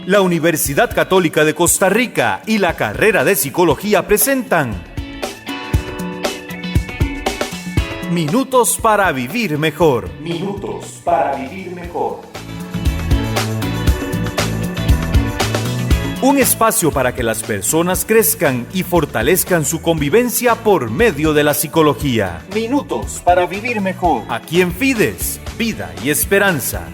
La Universidad Católica de Costa Rica y la carrera de Psicología presentan Minutos para Vivir Mejor. Minutos para Vivir Mejor. Un espacio para que las personas crezcan y fortalezcan su convivencia por medio de la psicología. Minutos para Vivir Mejor. Aquí en Fides, Vida y Esperanza.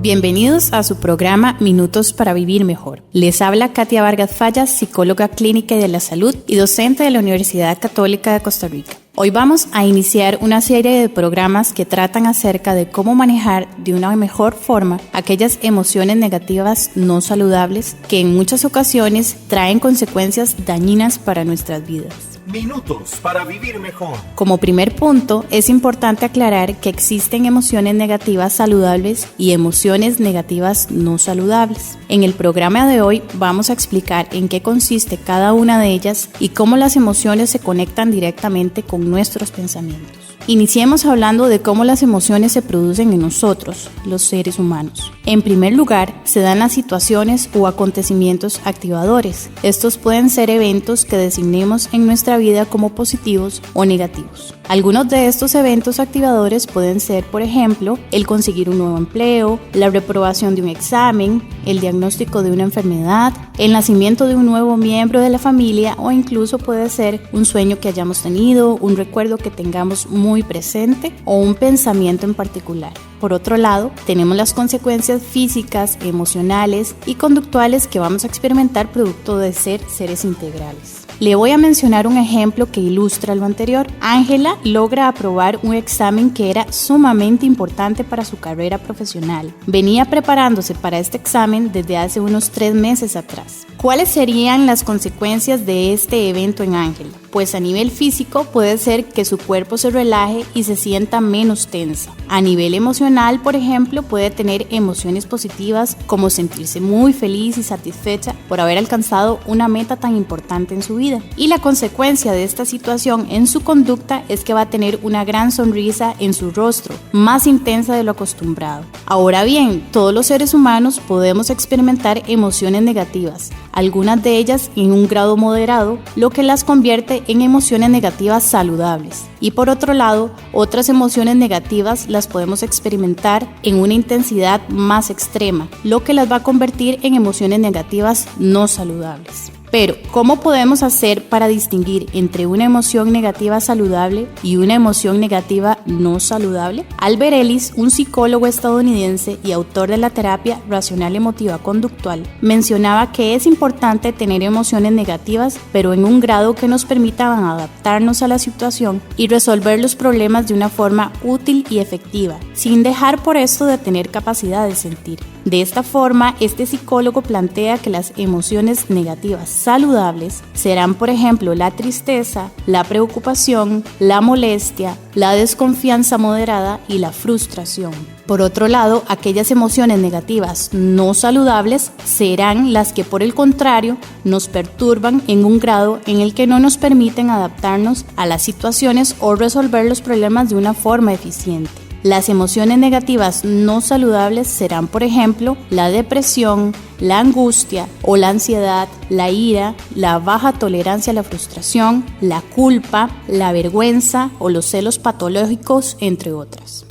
Bienvenidos a su programa Minutos para Vivir Mejor. Les habla Katia Vargas Fallas, psicóloga clínica y de la salud y docente de la Universidad Católica de Costa Rica. Hoy vamos a iniciar una serie de programas que tratan acerca de cómo manejar de una mejor forma aquellas emociones negativas no saludables que en muchas ocasiones traen consecuencias dañinas para nuestras vidas. Minutos para Vivir Mejor. Como primer punto, es importante aclarar que existen emociones negativas saludables y emociones negativas no saludables. En el programa de hoy vamos a explicar en qué consiste cada una de ellas y cómo las emociones se conectan directamente con nuestros pensamientos. Iniciemos hablando de cómo las emociones se producen en nosotros, los seres humanos. En primer lugar, se dan las situaciones o acontecimientos activadores. Estos pueden ser eventos que designemos en nuestra vida como positivos o negativos. Algunos de estos eventos activadores pueden ser, por ejemplo, el conseguir un nuevo empleo, la reprobación de un examen, el diagnóstico de una enfermedad, el nacimiento de un nuevo miembro de la familia o incluso puede ser un sueño que hayamos tenido, un recuerdo que tengamos muy presente o un pensamiento en particular. Por otro lado, tenemos las consecuencias físicas, emocionales y conductuales que vamos a experimentar producto de ser seres integrales. Le voy a mencionar un ejemplo que ilustra lo anterior. Ángela logra aprobar un examen que era sumamente importante para su carrera profesional. Venía preparándose para este examen desde hace unos 3 meses atrás. ¿Cuáles serían las consecuencias de este evento en Ángela? Pues a nivel físico puede ser que su cuerpo se relaje y se sienta menos tensa. A nivel emocional, por ejemplo, puede tener emociones positivas como sentirse muy feliz y satisfecha por haber alcanzado una meta tan importante en su vida. Y la consecuencia de esta situación en su conducta es que va a tener una gran sonrisa en su rostro, más intensa de lo acostumbrado. Ahora bien, todos los seres humanos podemos experimentar emociones negativas, algunas de ellas en un grado moderado, lo que las convierte en emociones negativas saludables. Y por otro lado, otras emociones negativas las podemos experimentar en una intensidad más extrema, lo que las va a convertir en emociones negativas no saludables. Pero, ¿cómo podemos hacer para distinguir entre una emoción negativa saludable y una emoción negativa no saludable? Albert Ellis, un psicólogo estadounidense y autor de la terapia racional emotiva conductual, mencionaba que es importante tener emociones negativas, pero en un grado que nos permitan adaptarnos a la situación y resolver los problemas de una forma útil y efectiva, sin dejar por esto de tener capacidad de sentir. De esta forma, este psicólogo plantea que las emociones negativas saludables serán, por ejemplo, la tristeza, la preocupación, la molestia, la desconfianza moderada y la frustración. Por otro lado, aquellas emociones negativas no saludables serán las que, por el contrario, nos perturban en un grado en el que no nos permiten adaptarnos a las situaciones o resolver los problemas de una forma eficiente. Las emociones negativas no saludables serán, por ejemplo, la depresión, la angustia o la ansiedad, la ira, la baja tolerancia a la frustración, la culpa, la vergüenza o los celos patológicos, entre otras.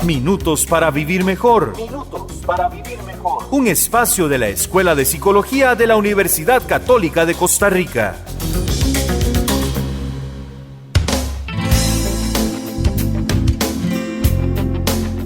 Minutos para Vivir Mejor. Minutos para Vivir Mejor. Un espacio de la Escuela de Psicología de la Universidad Católica de Costa Rica.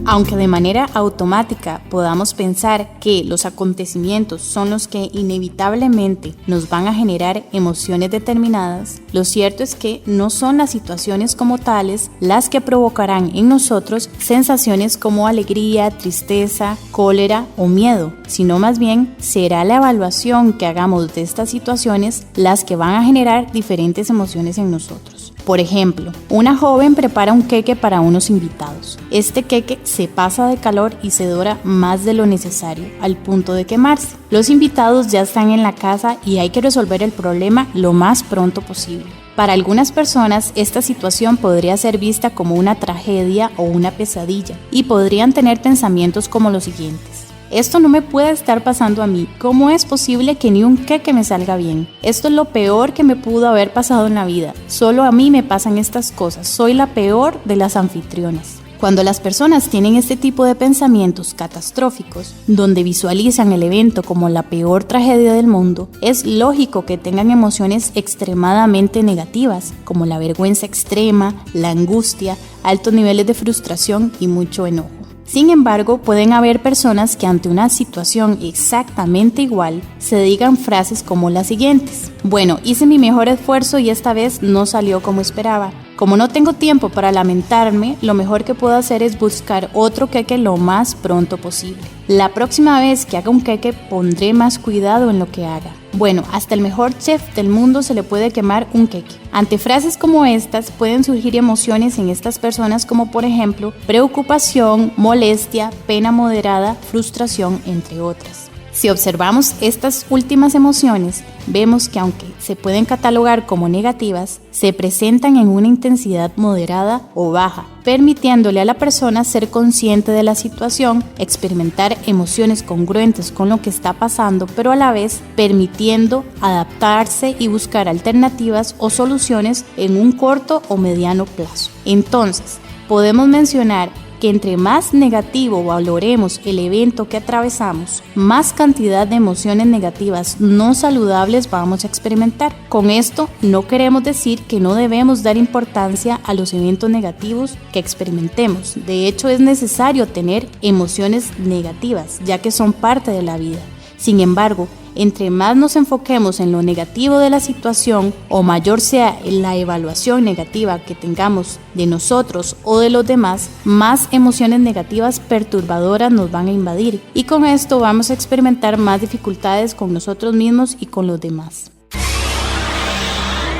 Aunque de manera automática podamos pensar que los acontecimientos son los que inevitablemente nos van a generar emociones determinadas, lo cierto es que no son las situaciones como tales las que provocarán en nosotros sensaciones como alegría, tristeza, cólera o miedo, sino más bien será la evaluación que hagamos de estas situaciones las que van a generar diferentes emociones en nosotros. Por ejemplo, una joven prepara un queque para unos invitados. Este queque se pasa de calor y se dora más de lo necesario, al punto de quemarse. Los invitados ya están en la casa y hay que resolver el problema lo más pronto posible. Para algunas personas, esta situación podría ser vista como una tragedia o una pesadilla y podrían tener pensamientos como los siguientes. Esto no me puede estar pasando a mí. ¿Cómo es posible que ni un queque me salga bien? Esto es lo peor que me pudo haber pasado en la vida. Solo a mí me pasan estas cosas. Soy la peor de las anfitrionas. Cuando las personas tienen este tipo de pensamientos catastróficos, donde visualizan el evento como la peor tragedia del mundo, es lógico que tengan emociones extremadamente negativas, como la vergüenza extrema, la angustia, altos niveles de frustración y mucho enojo. Sin embargo, pueden haber personas que ante una situación exactamente igual se digan frases como las siguientes. Bueno, hice mi mejor esfuerzo y esta vez no salió como esperaba. Como no tengo tiempo para lamentarme, lo mejor que puedo hacer es buscar otro queque lo más pronto posible. La próxima vez que haga un queque pondré más cuidado en lo que haga. Bueno, hasta el mejor chef del mundo se le puede quemar un queque. Ante frases como estas pueden surgir emociones en estas personas como por ejemplo preocupación, molestia, pena moderada, frustración, entre otras. Si observamos estas últimas emociones, vemos que aunque se pueden catalogar como negativas, se presentan en una intensidad moderada o baja, permitiéndole a la persona ser consciente de la situación, experimentar emociones congruentes con lo que está pasando, pero a la vez permitiendo adaptarse y buscar alternativas o soluciones en un corto o mediano plazo. Entonces, podemos mencionar que entre más negativo valoremos el evento que atravesamos, más cantidad de emociones negativas no saludables vamos a experimentar. Con esto no queremos decir que no debemos dar importancia a los eventos negativos que experimentemos. De hecho, es necesario tener emociones negativas, ya que son parte de la vida. Sin embargo, entre más nos enfoquemos en lo negativo de la situación o mayor sea la evaluación negativa que tengamos de nosotros o de los demás, más emociones negativas perturbadoras nos van a invadir y con esto vamos a experimentar más dificultades con nosotros mismos y con los demás.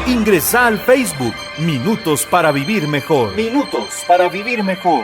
Ingresa al Facebook Minutos para Vivir Mejor. Minutos para Vivir Mejor.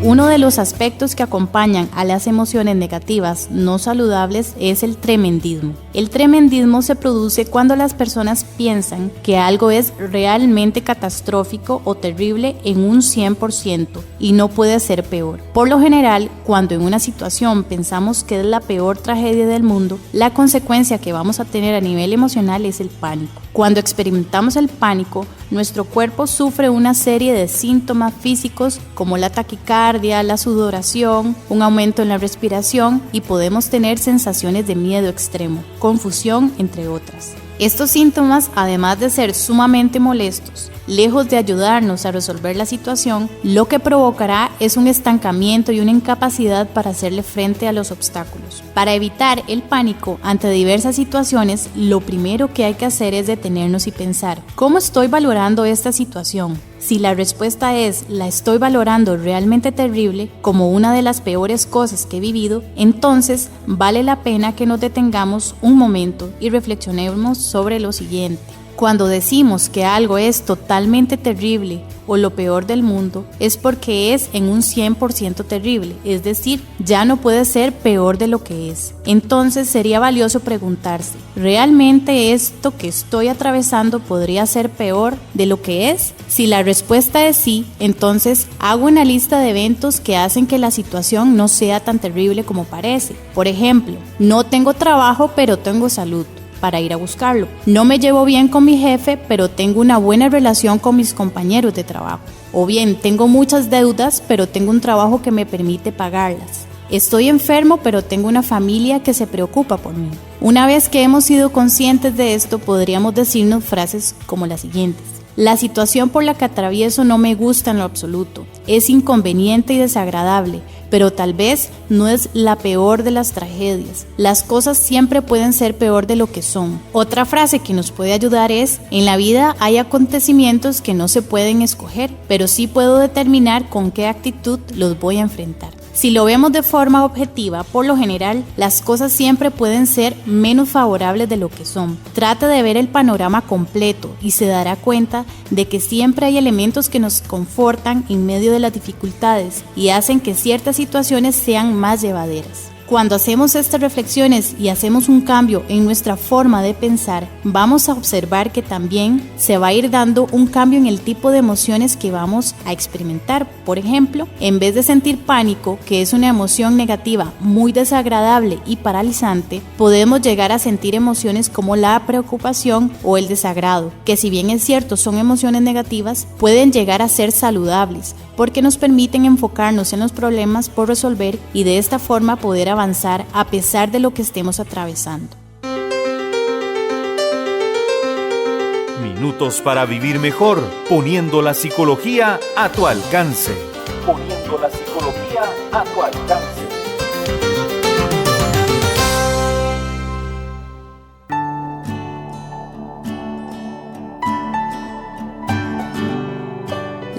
Uno de los aspectos que acompañan a las emociones negativas no saludables es el tremendismo. El tremendismo se produce cuando las personas piensan que algo es realmente catastrófico o terrible en un 100% y no puede ser peor. Por lo general, cuando en una situación pensamos que es la peor tragedia del mundo, la consecuencia que vamos a tener a nivel emocional es el pánico. Cuando experimentamos el pánico, nuestro cuerpo sufre una serie de síntomas físicos como la taquicardia, la sudoración, un aumento en la respiración y podemos tener sensaciones de miedo extremo, confusión, entre otras. Estos síntomas, además de ser sumamente molestos, lejos de ayudarnos a resolver la situación, lo que provocará es un estancamiento y una incapacidad para hacerle frente a los obstáculos. Para evitar el pánico ante diversas situaciones, lo primero que hay que hacer es detenernos y pensar, ¿cómo estoy valorando esta situación? Si la respuesta es, la estoy valorando realmente terrible, como una de las peores cosas que he vivido, entonces vale la pena que nos detengamos un momento y reflexionemos sobre lo siguiente. Cuando decimos que algo es totalmente terrible o lo peor del mundo, es porque es en un 100% terrible, es decir, ya no puede ser peor de lo que es. Entonces sería valioso preguntarse, ¿realmente esto que estoy atravesando podría ser peor de lo que es? Si la respuesta es sí, entonces hago una lista de eventos que hacen que la situación no sea tan terrible como parece. Por ejemplo, no tengo trabajo pero tengo salud para ir a buscarlo. No me llevo bien con mi jefe, pero tengo una buena relación con mis compañeros de trabajo. O bien, tengo muchas deudas, pero tengo un trabajo que me permite pagarlas. Estoy enfermo, pero tengo una familia que se preocupa por mí. Una vez que hemos sido conscientes de esto, podríamos decirnos frases como las siguientes. La situación por la que atravieso no me gusta en lo absoluto. Es inconveniente y desagradable, pero tal vez no es la peor de las tragedias. Las cosas siempre pueden ser peor de lo que son. Otra frase que nos puede ayudar es, en la vida hay acontecimientos que no se pueden escoger, pero sí puedo determinar con qué actitud los voy a enfrentar. Si lo vemos de forma objetiva, por lo general, las cosas siempre pueden ser menos favorables de lo que son. Trate de ver el panorama completo y se dará cuenta de que siempre hay elementos que nos confortan en medio de las dificultades y hacen que ciertas situaciones sean más llevaderas. Cuando hacemos estas reflexiones y hacemos un cambio en nuestra forma de pensar, vamos a observar que también se va a ir dando un cambio en el tipo de emociones que vamos a experimentar. Por ejemplo, en vez de sentir pánico, que es una emoción negativa muy desagradable y paralizante, podemos llegar a sentir emociones como la preocupación o el desagrado, que si bien es cierto son emociones negativas, pueden llegar a ser saludables, porque nos permiten enfocarnos en los problemas por resolver y de esta forma poder avanzar a pesar de lo que estemos atravesando. Minutos para vivir mejor, poniendo la psicología a tu alcance. Poniendo la psicología a tu alcance.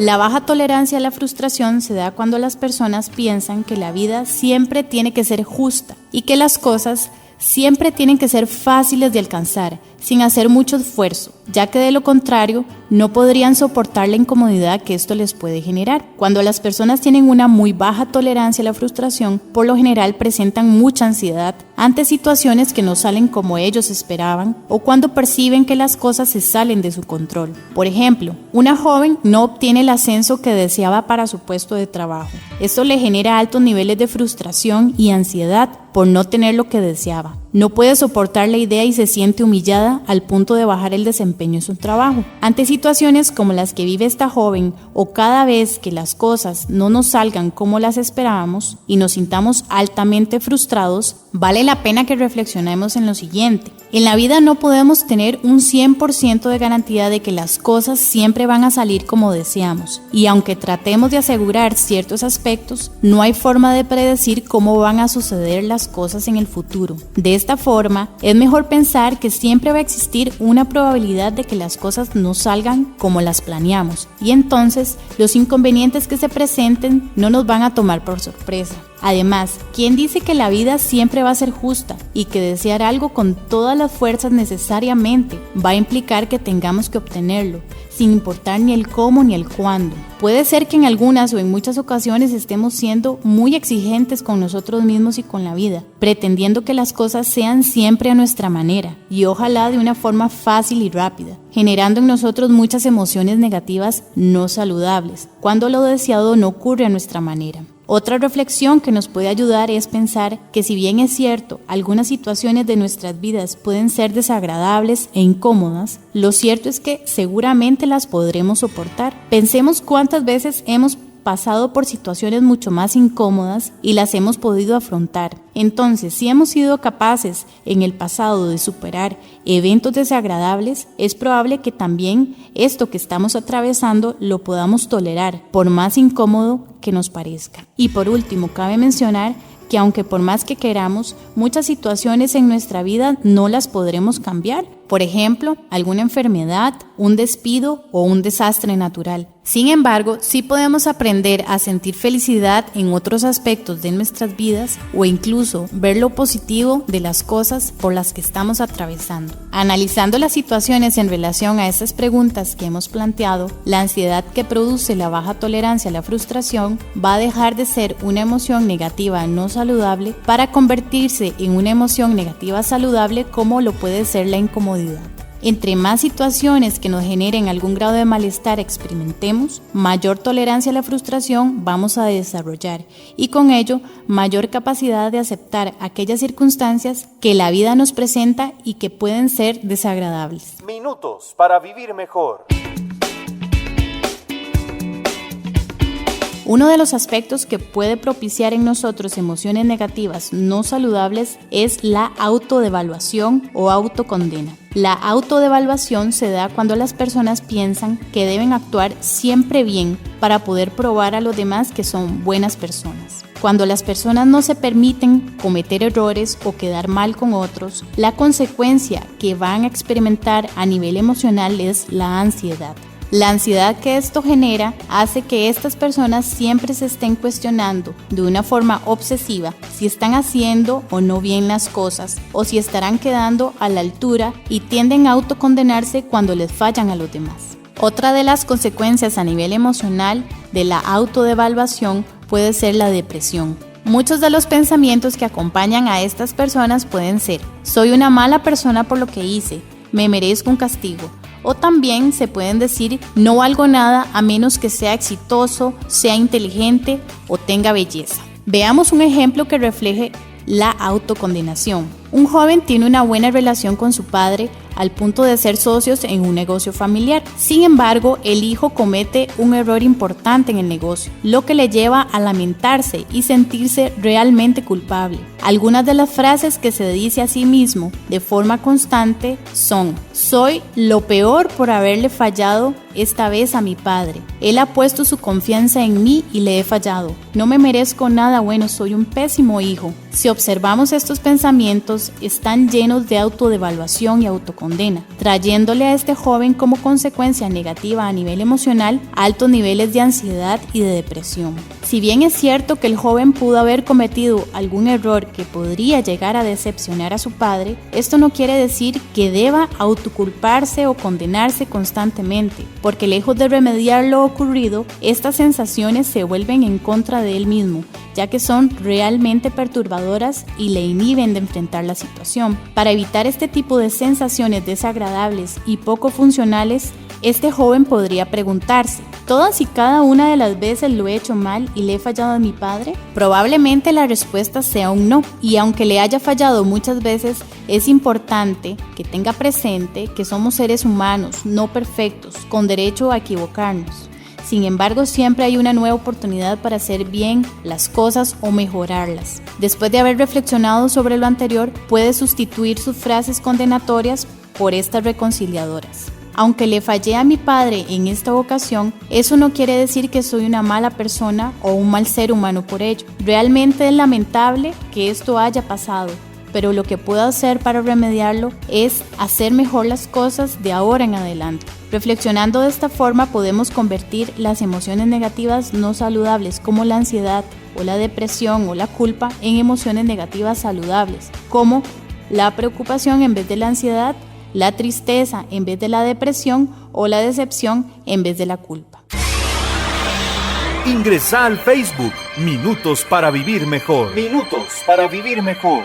La baja tolerancia a la frustración se da cuando las personas piensan que la vida siempre tiene que ser justa y que las cosas siempre tienen que ser fáciles de alcanzar, sin hacer mucho esfuerzo, ya que de lo contrario no podrían soportar la incomodidad que esto les puede generar. Cuando las personas tienen una muy baja tolerancia a la frustración, por lo general presentan mucha ansiedad ante situaciones que no salen como ellos esperaban o cuando perciben que las cosas se salen de su control. Por ejemplo, una joven no obtiene el ascenso que deseaba para su puesto de trabajo. Esto le genera altos niveles de frustración y ansiedad por no tener lo que deseaba. No puede soportar la idea y se siente humillada al punto de bajar el desempeño en su trabajo. Ante situaciones como las que vive esta joven o cada vez que las cosas no nos salgan como las esperábamos y nos sintamos altamente frustrados, vale la pena que reflexionemos en lo siguiente. En la vida no podemos tener un 100% de garantía de que las cosas siempre van a salir como deseamos. Y aunque tratemos de asegurar ciertos aspectos, no hay forma de predecir cómo van a suceder las cosas en el futuro. De esta forma, es mejor pensar que siempre va a existir una probabilidad de que las cosas no salgan como las planeamos. Y entonces, los inconvenientes que se presenten no nos van a tomar por sorpresa. Además, ¿quién dice que la vida siempre va a ser justa y que desear algo con todas las fuerzas necesariamente va a implicar que tengamos que obtenerlo, sin importar ni el cómo ni el cuándo? Puede ser que en algunas o en muchas ocasiones estemos siendo muy exigentes con nosotros mismos y con la vida, pretendiendo que las cosas sean siempre a nuestra manera y ojalá de una forma fácil y rápida, generando en nosotros muchas emociones negativas no saludables, cuando lo deseado no ocurre a nuestra manera. Otra reflexión que nos puede ayudar es pensar que si bien es cierto, algunas situaciones de nuestras vidas pueden ser desagradables e incómodas, lo cierto es que seguramente las podremos soportar. Pensemos cuántas veces hemos pasado por situaciones mucho más incómodas y las hemos podido afrontar. Entonces, si hemos sido capaces en el pasado de superar eventos desagradables, es probable que también esto que estamos atravesando lo podamos tolerar, por más incómodo que nos parezca. Y por último, cabe mencionar que aunque por más que queramos, muchas situaciones en nuestra vida no las podremos cambiar. Por ejemplo, alguna enfermedad, un despido o un desastre natural. Sin embargo, sí podemos aprender a sentir felicidad en otros aspectos de nuestras vidas o incluso ver lo positivo de las cosas por las que estamos atravesando. Analizando las situaciones en relación a estas preguntas que hemos planteado, la ansiedad que produce la baja tolerancia a la frustración va a dejar de ser una emoción negativa no saludable para convertirse en una emoción negativa saludable como lo puede ser la incomodidad. Entre más situaciones que nos generen algún grado de malestar experimentemos, mayor tolerancia a la frustración vamos a desarrollar y con ello mayor capacidad de aceptar aquellas circunstancias que la vida nos presenta y que pueden ser desagradables. Minutos para vivir mejor. Uno de los aspectos que puede propiciar en nosotros emociones negativas no saludables es la autodevaluación o autocondena. La autodevaluación se da cuando las personas piensan que deben actuar siempre bien para poder probar a los demás que son buenas personas. Cuando las personas no se permiten cometer errores o quedar mal con otros, la consecuencia que van a experimentar a nivel emocional es la ansiedad. La ansiedad que esto genera hace que estas personas siempre se estén cuestionando de una forma obsesiva si están haciendo o no bien las cosas o si estarán quedando a la altura y tienden a autocondenarse cuando les fallan a los demás. Otra de las consecuencias a nivel emocional de la autodevaluación puede ser la depresión. Muchos de los pensamientos que acompañan a estas personas pueden ser: soy una mala persona por lo que hice, me merezco un castigo. O también se pueden decir: no valgo nada a menos que sea exitoso, sea inteligente o tenga belleza. Veamos un ejemplo que refleje la autocondenación. Un joven tiene una buena relación con su padre al punto de ser socios en un negocio familiar. Sin embargo, el hijo comete un error importante en el negocio, lo que le lleva a lamentarse y sentirse realmente culpable. Algunas de las frases que se dice a sí mismo de forma constante son: soy lo peor por haberle fallado esta vez a mi padre. Él ha puesto su confianza en mí y le he fallado. No me merezco nada bueno, soy un pésimo hijo. Si observamos estos pensamientos, están llenos de autodevaluación y autocondena, trayéndole a este joven como consecuencia negativa a nivel emocional altos niveles de ansiedad y de depresión. Si bien es cierto que el joven pudo haber cometido algún error que podría llegar a decepcionar a su padre, esto no quiere decir que deba autoculparse o condenarse constantemente, porque lejos de remediar lo ocurrido, estas sensaciones se vuelven en contra de él mismo, ya que son realmente perturbadoras y le inhiben de enfrentar la situación. Para evitar este tipo de sensaciones desagradables y poco funcionales, este joven podría preguntarse: ¿todas y cada una de las veces lo he hecho mal y le he fallado a mi padre? Probablemente la respuesta sea un no, y aunque le haya fallado muchas veces, es importante que tenga presente que somos seres humanos, no perfectos, con derecho a equivocarnos. Sin embargo, siempre hay una nueva oportunidad para hacer bien las cosas o mejorarlas. Después de haber reflexionado sobre lo anterior, puede sustituir sus frases condenatorias por estas reconciliadoras. Aunque le fallé a mi padre en esta ocasión, eso no quiere decir que soy una mala persona o un mal ser humano por ello. Realmente es lamentable que esto haya pasado, pero lo que puedo hacer para remediarlo es hacer mejor las cosas de ahora en adelante. Reflexionando de esta forma, podemos convertir las emociones negativas no saludables como la ansiedad o la depresión o la culpa en emociones negativas saludables, como la preocupación en vez de la ansiedad, la tristeza en vez de la depresión o la decepción en vez de la culpa. Ingresa al Facebook Minutos para Vivir Mejor. Minutos para Vivir Mejor.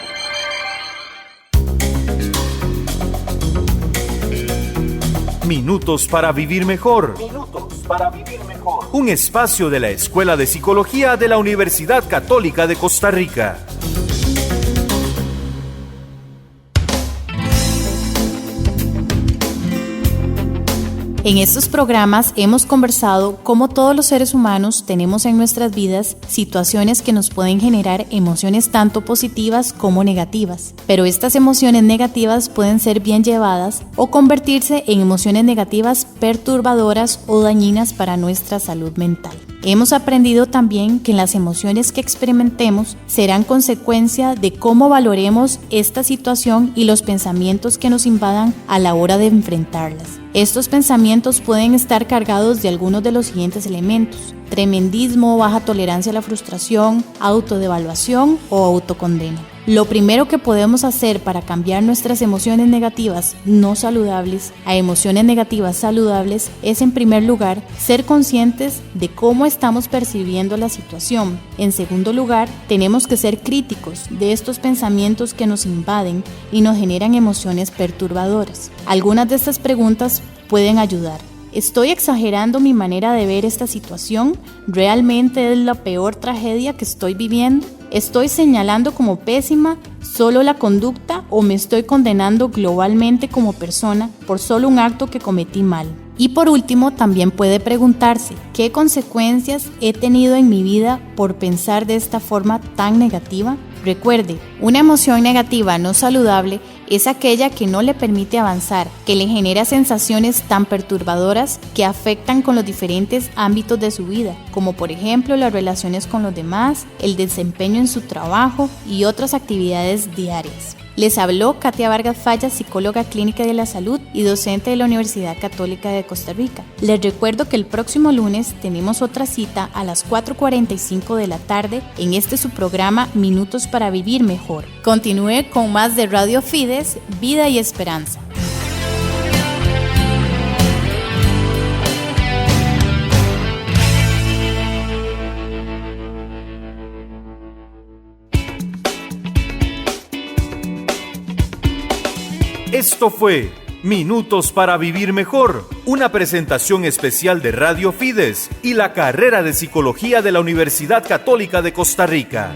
Minutos para Vivir Mejor. Minutos para Vivir Mejor. Un espacio de la Escuela de Psicología de la Universidad Católica de Costa Rica. En estos programas hemos conversado cómo todos los seres humanos tenemos en nuestras vidas situaciones que nos pueden generar emociones tanto positivas como negativas, pero estas emociones negativas pueden ser bien llevadas o convertirse en emociones negativas perturbadoras o dañinas para nuestra salud mental. Hemos aprendido también que las emociones que experimentemos serán consecuencia de cómo valoremos esta situación y los pensamientos que nos invadan a la hora de enfrentarlas. Estos pensamientos pueden estar cargados de algunos de los siguientes elementos: tremendismo, baja tolerancia a la frustración, autodevaluación o autocondena. Lo primero que podemos hacer para cambiar nuestras emociones negativas no saludables a emociones negativas saludables es, en primer lugar, ser conscientes de cómo estamos percibiendo la situación. En segundo lugar, tenemos que ser críticos de estos pensamientos que nos invaden y nos generan emociones perturbadoras. Algunas de estas preguntas pueden ayudar. ¿Estoy exagerando mi manera de ver esta situación? ¿Realmente es la peor tragedia que estoy viviendo? ¿Estoy señalando como pésima solo la conducta o me estoy condenando globalmente como persona por solo un acto que cometí mal? Y por último, también puede preguntarse: ¿qué consecuencias he tenido en mi vida por pensar de esta forma tan negativa? Recuerde, una emoción negativa no saludable es aquella que no le permite avanzar, que le genera sensaciones tan perturbadoras que afectan con los diferentes ámbitos de su vida, como por ejemplo las relaciones con los demás, el desempeño en su trabajo y otras actividades diarias. Les habló Katia Vargas Falla, psicóloga clínica de la salud y docente de la Universidad Católica de Costa Rica. Les recuerdo que el próximo lunes tenemos otra cita a las 4:45 de la tarde en su programa Minutos para Vivir Mejor. Continúe con más de Radio Fides, Vida y Esperanza. Esto fue Minutos para Vivir Mejor, una presentación especial de Radio Fides y la carrera de Psicología de la Universidad Católica de Costa Rica.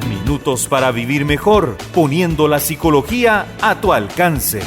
Minutos para Vivir Mejor, poniendo la psicología a tu alcance.